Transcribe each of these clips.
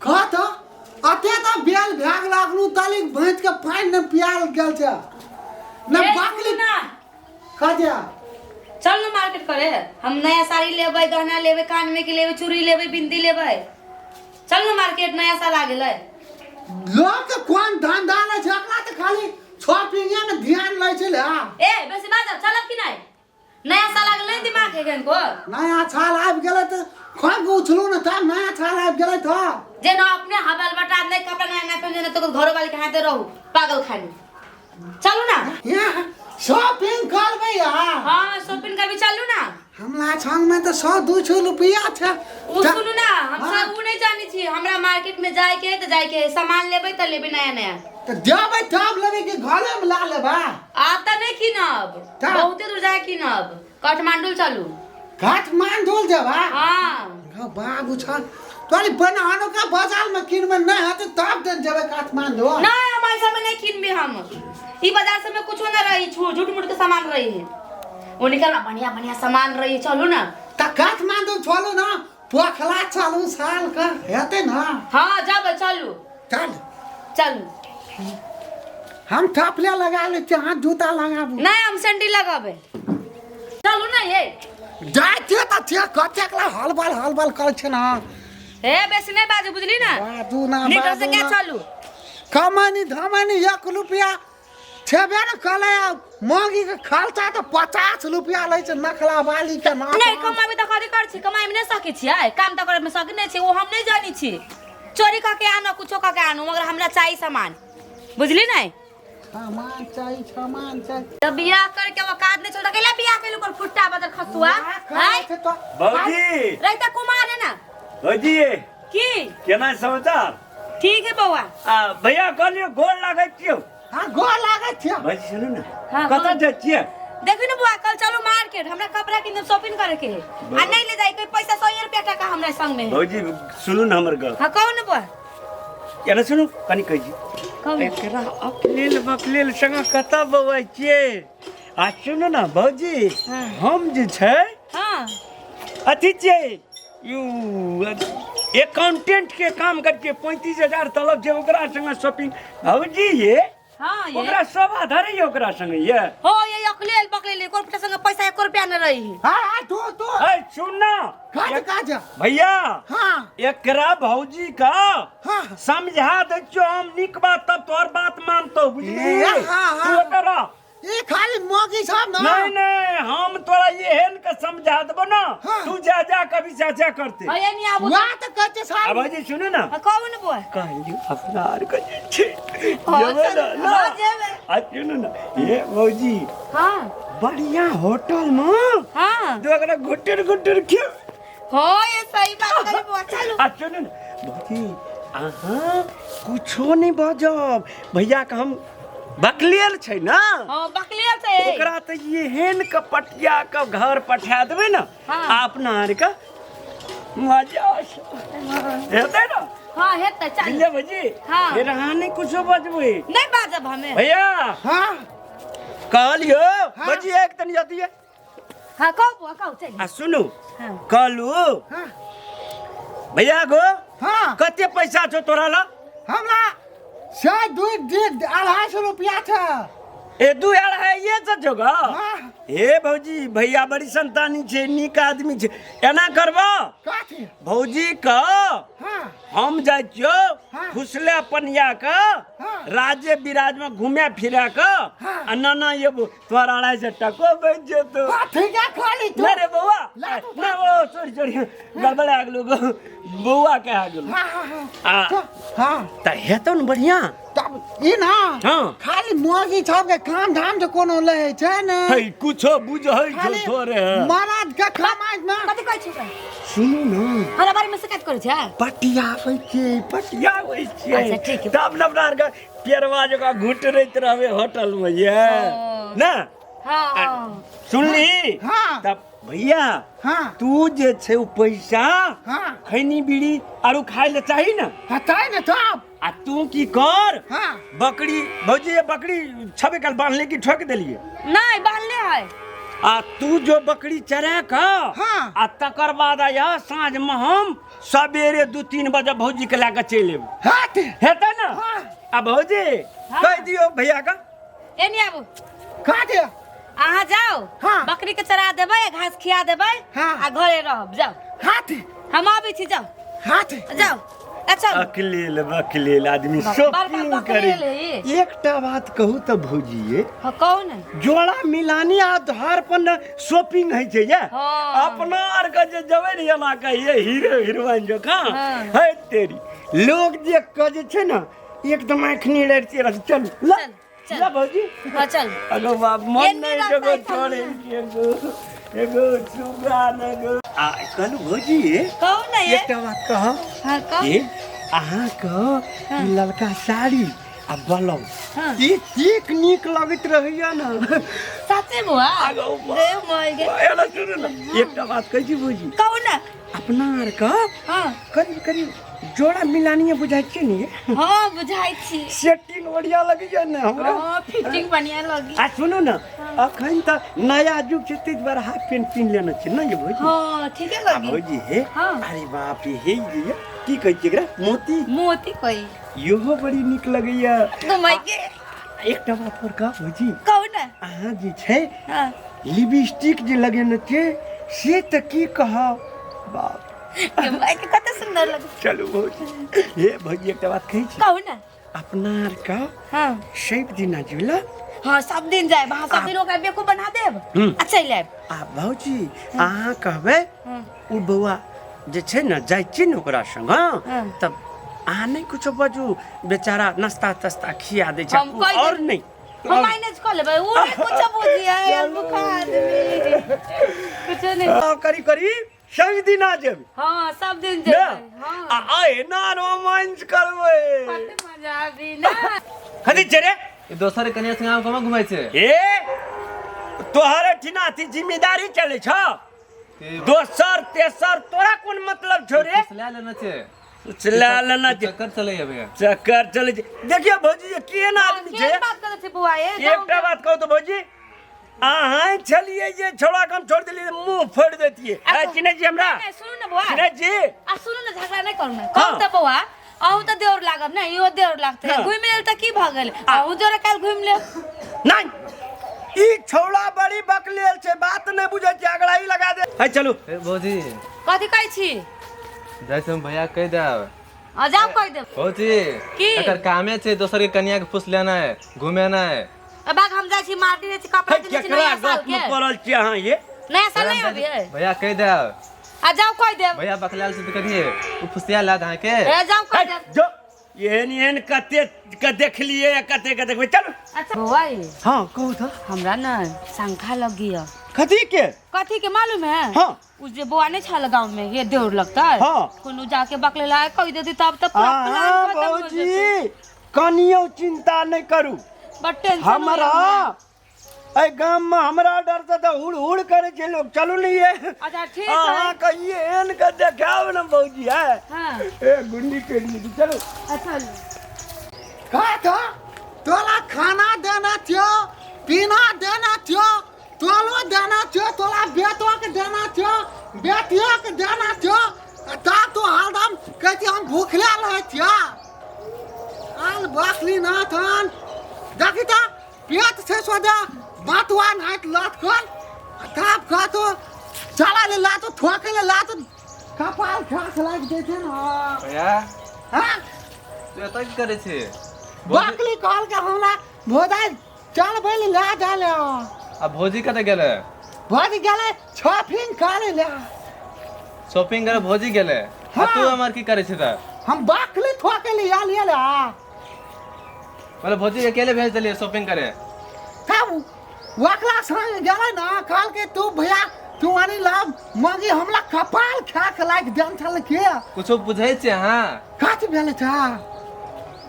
खा तो अते तो बेल भाग लागलू ताली भैंस के पानी न पियाल गेल छ न बाकली ना खा दिया चल ना मार्केट करे। हम नया साड़ी लेबै, गहना लेबै, कान में के लेबै, चूड़ी लेबै, बिंदी लेबै। चल ना मार्केट, नया साल आ गेलै। लोग के कोन धंधा न झकला त खाली शॉपिंग में ध्यान लै छै ले। ए बेसी बात चलब कि नहीं? नया साल आ गेलै, दिमाग है गन को। नया साल आबि गेलै त खोग उछलू न त नया साल आबि गेलै त जे ना अपने हवाल बटा नहीं कपड़ा नया पहने तो घरो वाले के हाथे रहू पागल खानी। चलू ना यहाँ शॉपिंग करबै यार। हां शॉपिंग करबी, चलू ना। हमरा संग में तो 100-200 रुपया छै। उ सुनू ना, हम सब उ नहीं जानी छी। हमरा मार्केट में जाय के त जाय के सामान लेबै त लेबै नया नया। त जेबै तब लेबै कि घरे में ला लेबा? आता नहीं किनब, बहुते दूर जाय किनब। काठमांडू चलू। काठमांडू जेबा? हां बाबू छ तोरी बनानो का बाजार में किनबे नहीं हते तब त जेबै काठमांडू। नहीं हमारे सब में नहीं किनबे हम। ई बाजार सब में कुछो ना रही, झूठ मूठ के सामान रही है। वो निकलना बढ़िया बढ़िया सामान रही, चलू ना। त काठमांडू चलू ना, पोखला चलू साल का हेते ना। हां जाबे, चलू चल चलू। हम थपले लगा ले हाथ जूता लगाबू। नहीं हम सैंडल लगाबे। चलू ना ये। जाते त थिया कतेकला हलबल कर छ ना। ए बेसी नहीं बाजू, बुझली ना? बाजू ना लीटर से बाजू क्या ना। चलू? कमानी धमानी 1 रुपया छेबे न कले मोगी के खर्चा त 50 रुपया लै छ नखला वाली के ना। नहीं कमाबी त कथि कर छी? कमाई में नहीं सकी छी, काम त करे में सकी नहीं छी। वो हम नहीं जानी छी। चोरी करके आनो, कुछो करके आनो, मगर हमरा चाहिए सामान, बुझली नहीं? सामान चाहिए, सामान चाहिए। तो बियाह करके औकात नहीं छोड़ केला बियाह के लोग फुट्टा बदर खसुआ है। भौजी रहता कुमार है ना भौजी की? केना समाचार? ठीक है बउआ। भैया कहलियो गोल लागै छियो। हां गोर लागै छियो। भौजी सुनू ना, हाँ, कतऽ जाइ छियै? देखी ना बुआ, कल चलो मार्केट, हमरा कपड़ा किने शॉपिंग करे के है। आ नहीं ले जाई कोई पैसा 100 रुपया टका हमरा संग में है। भौजी सुनू ना हमर गप। हां कहो ना बुआ। केना सुनू कनी कहि जी। कहो ना। एकरा अकलेल बकलेल संग कतऽ बौआइ छियै? आ सुनू ना भौजी, हाँ। हम जे छै हां अथी छियै यू अकाउंटेंट के काम करके 35,000 तलब छै, ओकरा संग शॉपिंग। भौजी ये हां ये ओकरा सब आधार है ओकरा संग ये। हो ये अकलेल बकलेल कोई पुटा संग पैसा 1 रुपया न रही है। हां तू ए सुन ना काज भैया, हां एकरा भौजी का हां समझा दे छो हम निक बात, तब तोर बात मानतो, बुझली? हाँ। तू एकरा ये खाली मोगी सब ना। नहीं हम तोरा येहन के समझा देबो ना, हाँ। तू जा कभी चाचा करते। हां ये नहीं आबू। बात कहते अब साहब। भौजी सुनो ना, कहो ना बुआ। कहलियो अपना आर के जे छै हाँ, जेबे चल, ना हाँ, जेबे। आ सुनो ना ये भौजी हां बढ़िया होटल में हां जो अगर गुटर क्यों हो ये सही बात करी बुआ, चलो। आ सुनो ना भौजी, अहाँ कुछो नहीं बजब, भैया का हम बकलियल छै ना, हां बकलियल से ओकरा त एहन कपटिया के घर पठा देबै ना, हाँ। अपना आर के मजा हेतै ना। हां हेतै, चल। बुझलिए भौजी? हाँ। फिर अहाँ नहीं कुछो बजबै नहीं बाजब हमें। भैया। हां कहलियो भौजी एक तनी जाती है। हां कहो बुआ, कहो चल। आ सुनु हां कहलू हां भैया गो हां कते पैसा छौ तोरा ला? हमरा शायद 250 रुपया था। ए 2.5 ये जगह। हां हे भौजी भैया बड़ी संतानी छे, नीक आदमी छे, एना करबो काठी भौजी का हां हम जाय छियो हाँ। फुसले पनिया का हाँ। राज्य विराज में घूमे फिरे का। हाँ। आ ना ये तोरा 250 टको बच जेतो। हां ठीक है खाली तू। ना रे बउआ, ला तू ना वो सॉरी गड़बड़ा आ गेलो बउआ के आ गेलो। हां हां आ हां त हेतौ न बढ़िया। तब ई ना हाँ। खाली मोगी सब के काम धाम से कोनो ले छै ना। है कुछो बुझै छौ थोरे। महाराज के कमाई ना कथि कहै छी? सुनू ना हमरा बारे में शिकायत करै छै? पटियाबै छियै अच्छा, ठीक है। तब न अपना आरके पेरवा जगह घुटरैत रहबै होटल में ये ना। हां सुनली? हां तब भैया हां तू जे छै उ पैसा हां खैनी बीड़ी आरु खाइ ले चाही ना। हटाई ना तब। आ तू की कर, हां बकरी भौजी ये बकरी छबे कल बांध ले की ठोक देलिए? नहीं बांधले है। आ तू जो बकरी चरा का हाँ। आ तकर बाद आया साँझ में हम सवेरे 2-3 बजे भौजी के लाके चलि एब हाथ हेतै ना हाँ। आ भौजी हाँ। कह दियो भैया का एनी आबू काट अहाँ जाओ हाँ। बकरी के चरा देबै घास खिया देबै हाँ। आ घरे रहब जाओ हाथ हम आबै छी जाओ हाथ जाओ चल अकलेल आदमी शॉपिंग करे एकटा बात कहू तो भौजी कौन जोड़ा मिलानी आधार पर न शॉपिंग है छै ये हाँ। अपना आर के जे जबै ने एना कहिए हीरो हीरोइन जो का हाँ। है तेरी लोग जे कहे छै ना एकदम आँखनी लड़ते रह चल चल, चल। ला भौजी हाँ चल अगो बाप मन एन्ने नहीं रास्ता जगो है छोड़े खाली। एगो सुगा नगो आ कहलू भौजी कौन है ये एकटा बात कह हाँ कौन ये अहाँ के ई ललका साड़ी आ बलम हाँ। ई ठीक नीक लगैत रहैया ना सच्चे बुआ आगो बुआ। दे मोय गे एना सुनू ना एकटा बात कहै छी भौजी कौन है अपना आर के हाँ करीब करीब जोड़ा मिलानिए बुझाइ छै ने हाँ बुझाई छी सेटिंग बढ़िया लगैया ने हमरा हाँ फिटिंग बढ़िया लगी आ सुनू ना अखन त नया युग छै तै दुआरे हाफ पेंट पिन लेना छै ना ये भौजी हाँ ठीक है आ लगी भौजी हे हाँ। अरे बाप रे हे ये की कहै छै एकरा मोती मोती कोई इहो बड़ी नीक लगैया घुमाई के एकटा बात और का भौजी कौन है अहाँ जे छै हाँ लिपस्टिक जे लगेने छै से त की कहब बाप घुमाई के कते सुंदर लगे चलू भौजी हे भौजी एकटा बात कहै छी कौन है अपना आर का हाँ शैप दिना जुला हाँ सब दिन जाए वहाँ सब दिन ओकरा बेको बना देब अच्छा ले आ भौजी अहाँ कहबै हाँ उ बौआ जे छै ने जाइ छी ने ओकरा संग हाँ हाँ। तब अहाँ नहीं कुछो बाजू बेचारा नाश्ता तास्ता खिया दे छै हम कहि और देब। नहीं हम मैनेज कर लेबै उ नहीं कुछ बुझिया यार बुखार कुछ नहीं करी करी संग दिना जेब हाँ सब दिन ना जाए हाँ आ आए ना रोमांस करबै कते मजा आबी ना कथी छै रे ये दोसर कन्या संग आम कमा घुमाई छे ए तोहरे ठिना थी जिम्मेदारी चले छ दोसर तेसर तोरा कोन मतलब छौ रे चला लेना छे चला लेना छै चक्कर चले अबे चक्कर चले छै देखियो भौजी ये केहन आदमी छै के बात करे छे बुआ ये एकटा बात कहू तो भौजी अहाँ छलिए जे छोड़ा कम छोड़ देलिए मुंह फोड़ देतिए आ चिन्है छी हमरा नहीं सुनु ना बुआ चिन्है छी आ सुनु ना झगड़ा नहीं करू ना कहू त बुआ अहू त देवर लागब ना इहो देवर लागते हाँ। घुमि लेल त की भ गेल अहू जोरा काल घुमि ले नहीं ई छौड़ा बड़ी बकलेल छै बात नहीं बुझै छै अगड़ाई लगा दे है चलू ए भौजी कथि कहै छी जैसे हम भैया कह देब आ जाओ कह दे भौजी की? एकर कामे छे दोसर के कन्या के फुस लेना है घुमेना है अब हम जाइ छी मार्केट रे छी कपड़ा है किनै छी केकरा नया साल गप के में पड़ल छी अहाँ ये नया साल नहीं अभी है भैया कह देब आ जाओ कह दे भैया बकलाल से कहिए वो फुसिया ला दहा के ए जाओ कह दे जो एहन कते के देख लिए कते के देखबै चलू अच्छा बुआ ये हां कहू तो हमरा ना शंखा लगी है कथी के कथी के मालूम है हाँ। उस जे बुआ नहीं छल गांव में ये देवर लगता है हाँ। कोनो जाके बकले ला कह देती तब तो पूरा प्लान खत्म हो भौजी जेतै कनियो चिंता नहीं करू बट टेंशन हमरा ए गांव में हमरा डर से तो हुड़ हुड़ करे छै लोग चलू लिए अच्छा ठीक हां है कहिए एहन के देखाव ना भौजी है हां ए गुंडी के लिए चलो अच्छा का था तोला खाना देना थियो पीना देना थियो तोलो देना थियो तोला बेटो के देना थियो बेटियो के देना थियो ता तो हरदम कहती हम भूखले रहे थिया आल बकली ना थन देखी ता पेट से सोदा बातवान हाथ लात कर ताप का तो चला ले ला तो ठोके ले ला तो कपाल खास लाग देते ना भैया हां तू एत की करे छे बकली कॉल के हमरा भोदाई चल बैल ला डाले अब भौजी कते गेले भोज गेले शॉपिंग करे ले शॉपिंग करे भौजी गेले हाँ। तू हमार की करे छे त हम बकली ठोके ले आ ले मतलब भौजी अकेले भेज देलिए शॉपिंग करे तब वकला संग गेले ना कॉल के तू भैया तू आनी लाभ मगी हमला कपाल खा के लाग देन छल के कुछो बुझै छे हां काट भेले था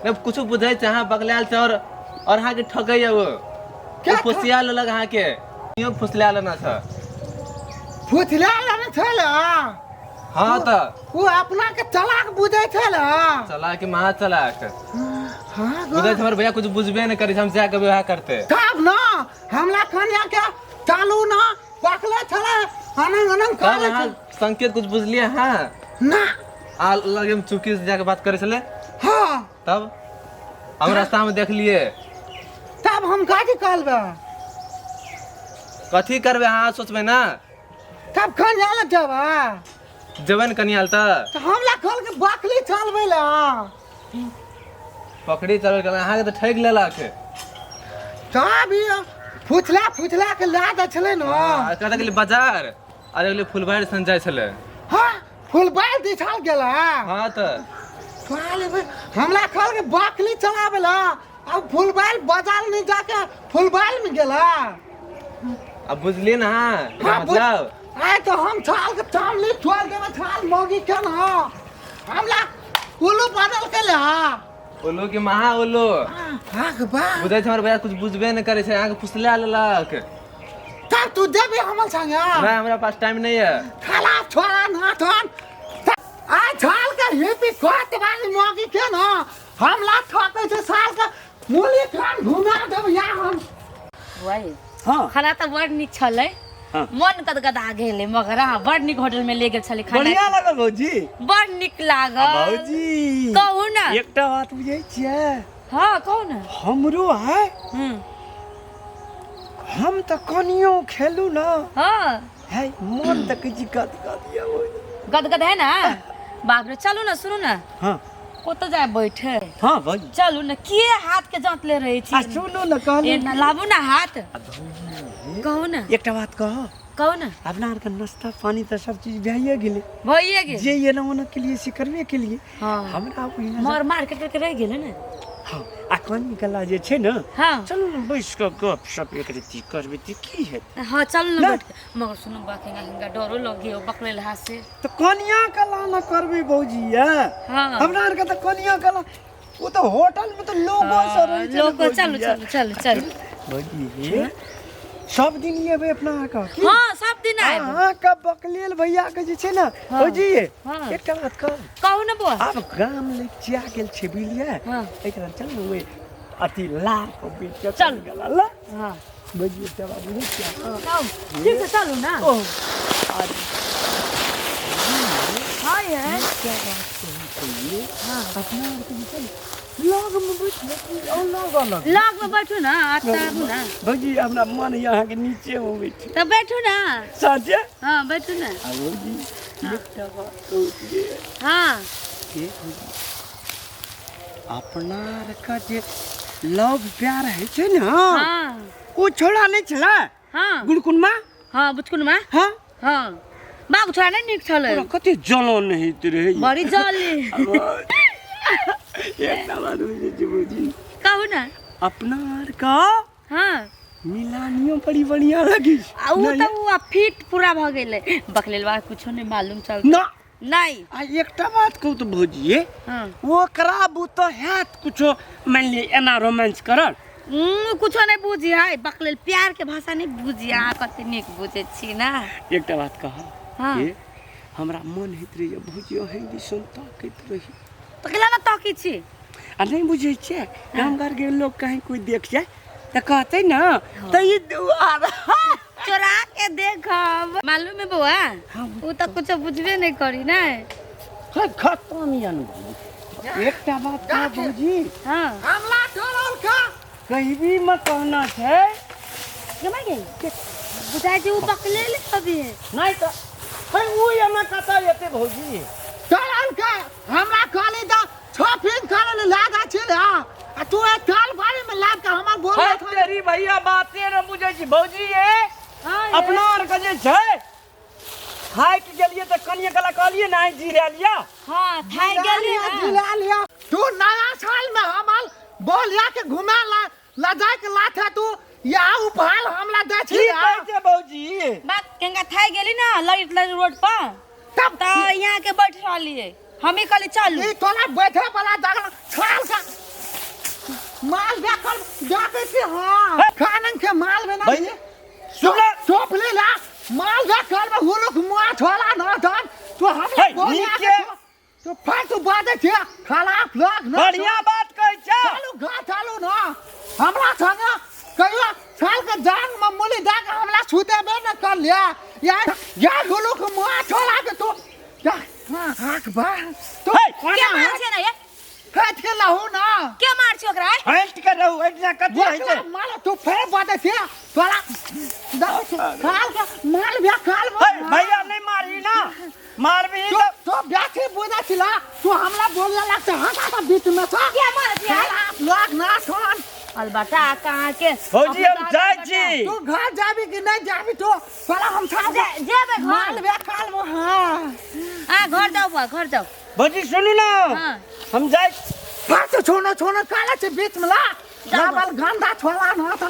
जब कुछो बुझै छे हां बगलाल से और हां के ठगैया वो क्या फुसिया लग हां के यो फुसला लेना था फुथला लेने छल हां त वो अपना के तलाक बुझे छल चला के महा चला के हां बुझै हमर भैया कुछ बुझबे नहीं करे हम जा के विवाह करते तब ना हमला कन्या के चालू ना पकले छले अनंग अनंग कब करे हाँ संकेत कुछ बुझलिए हाँ ना आ लगे में चुकी से जाके बात करे चले हाँ तब हम रास्ता में देख लिए तब हम काजी कहलबे कथी करबे हाँ सोचबे ना तब कन जाला जब जबन कनियाल त तो हमला खोल के बकली चलबे ला पकड़ी चल के अहाँ के त ठग लेला के तब ये फुचला के ला दे छले न कत गेली बाजार अरे गेली फुलबाड़ी सन जाय छले हाँ फुलबाल दिछाल गेला हाँ त हमला खोल के बकली चलाबे ला अब फुलबाल बाजार में जाके फुलबाल में गेला अब बुझलिए ना हाँ मतलब आए तो हम छाल के चामली छोड़ देवे छाल मोगी के न हमला उल्लू बदल के ला उल्लू के महा उल्लू हाँ के बा बुझै छ हमर भैया कुछ बुझबे न करे छै आके फुसला लेलक तब तू देबे हमर संगे नहीं हमरा पास टाइम नहीं है खाला छोड़ा ना थन आ छाल के हिपी कोट वाली मोगी के न हमला ठोकै छै साल के मूली खान घुमा देब या हम वही हाँ खाना तो बड़ निक छले हाँ। मन गदगदा गेले मगर हाँ बड़ निक होटल में ले गेल छले खाना बढ़िया लागल भौजी बड़ निक लागल भौजी कहू ना एकटा बात बुझै छियै हाँ कहू ना हमरो है हम त कनियो खेलू ना हाँ है मन तक जी गद दिया हो गदगद है ना बाप रे चलू ना सुनू ना हाँ कोत जाए बैठे हाँ भौजी चलू ना के हाथ के जांच ले रही छी सुनो न कहली ए ना लाबू ना हाथ कहू ना एकटा बात कहू ना अपना आर के नाश्ता पानी तो सब चीज भइए गेले भइए गेल जे ये ना होने के लिए से करबे के लिए हाँ हमरा मर मार्केट के रह गेल ना हाँ आ कनी गला जे छै न हाँ चलू न बैस के गप सप एक रति करबे त की हेत हाँ चल ना ना। बैठ के मगर सुनो बाकेंगा हिंगा डरो लगे हो बकले हाथ से तो कनिया कला न करबे भौजी या हाँ हमरा आर के त कनिया कला वो तो होटल में तो लोगो से रहे छै लोग चलो चलो चलो चलो भौजी सब दिन लेबे अपना का हाँ सब दिन आए हां का बकलेल भैया के जे छै न भौजी हाँ। एकटा बात कह कहू ना बुआ अब गाम ले चिया गेल छै बिलिया हाँ। एकरा चल न वे अति लाल को बीच के चल। गला ला हाँ भौजी एकटा बात बुझै छियै जाओ ठीक है चलो ना ओह हाँ ये क्या बात कही हाँ अपना आर के चल लग में बैठ और लग अलग लग में बैठो ना आता ना भौजी अपना मन यहाँ के नीचे हो बैठ तो बैठो ना साथे हाँ बैठो ना भौजी एकटा बात कहू हाँ के भौजी अपना आर का जे लव प्यार है छै न हाँ ओ छोड़ा नहीं छला हाँ गुड़कुनमा हाँ बुचकुन में हाँ हाँ बाग छोड़ा नहीं निक छले तोरा कते जलन नहीं रहे बड़ी जली एकटा बात बुझै छी भौजी कहू ना अपना आर का हाँ मिलानियो बड़ी बढ़िया लगी आ उ तो उ फिट पूरा भ गेले बकलेलवा कुछो नहीं मालूम चल ना नहीं आ एकटा बात कहू तो भौजी हाँ वो कराबू तो हैत कुछो मान लिए एना रोमांस करल कुछो नहीं बुझी है बकलेल प्यार के भाषा नहीं बुझी अहाँ कते निक बुझे छी ना एकटा बात कह हाँ हमरा मन होइत रही भौजी हिंदी सुनता कहत रही बकलेला ना तकी छी आ नहीं बुझे छे गांव घर के लोग कहीं कोई देख जाए तो कहते ना तो ये चोरा के देखब मालूम है बुआ उ तो कुछ बुझबे नहीं करी ना खत्म जानू एकटा बात कह भौजी हाँ हमला चलल का कहीं भी मत कहना है जमा गई बुझाई जे उ बकलेल अभी नहीं तो है वो यहाँ कहता येते भौजी चलल का हमरा कहली द छफिन करल लागा छिले आ तू एक काल बारी में लाग के हमर बोल है तेरी भैया बातें न बुझे छी भौजी ये अपना आर के जे छै खाए के गेलिए तो कनिया गला कहलिए ना जीरा लिया हाँ खाई गेली ना जिला लिया तू नया साल में हमल बोलिया के घुमा ला जाए के लाथ है तू या उपाल हमला दे छी ठीक है जे भौजी बात केंगा थाई गेली ना ललित रोड पर तब तो यहाँ के बैठ रहलिए हम ही कहली चलू ई तोला बैठे वाला जगह छाल का माल देखल जाके छी हां खानन के माल में ना भैया सुन सोपले ला माल देखल में हुलुक मुआ छोला न धन तो हम है, बोलिया नीचे। के तो फाटू बादे छे खराब लग न बढ़िया बात कहै छ चालू घा चालू न हमरा संग कहियो साल के जान में मुली दा के हमला फेंक के लाहू ना के मार छी ओकरा हट के रहू एतना कथि है देखला माल तू फेर बात छे तोला दाओ काल के माल बिया काल भैया नहीं मारी ना मार भी तो ब्यासी बुझा छिला तू हमला बोलने लगता हटा का बीच में था के मार छी लोग ना छोड़ अलबटा कहां के भौजी हम जाय छी तू घर जाबी कि नहीं जाबी तो साला हम खा जेबे माल बिया काल वो हां आ घर जाओ घर जाओ भौजी सुनू ना हां हम जाय फाट छोड़ो काला से बीच में ला डबल गंदा छोड़ा ना तो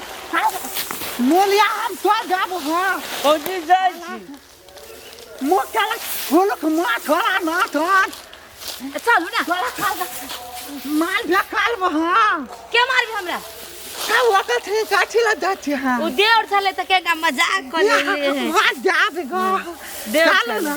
मोलिया हम तो जाबो हां भौजी जाय छी मो काला बोलो कि मां छोड़ा ना तो चलू ना छोड़ा खा माल बिया काल वो हां के मारबी हमरा का वका थे काठी ला जाती हां उ देवर छले त के मजाक कर ले जा बेगो देवर चलो छले। ना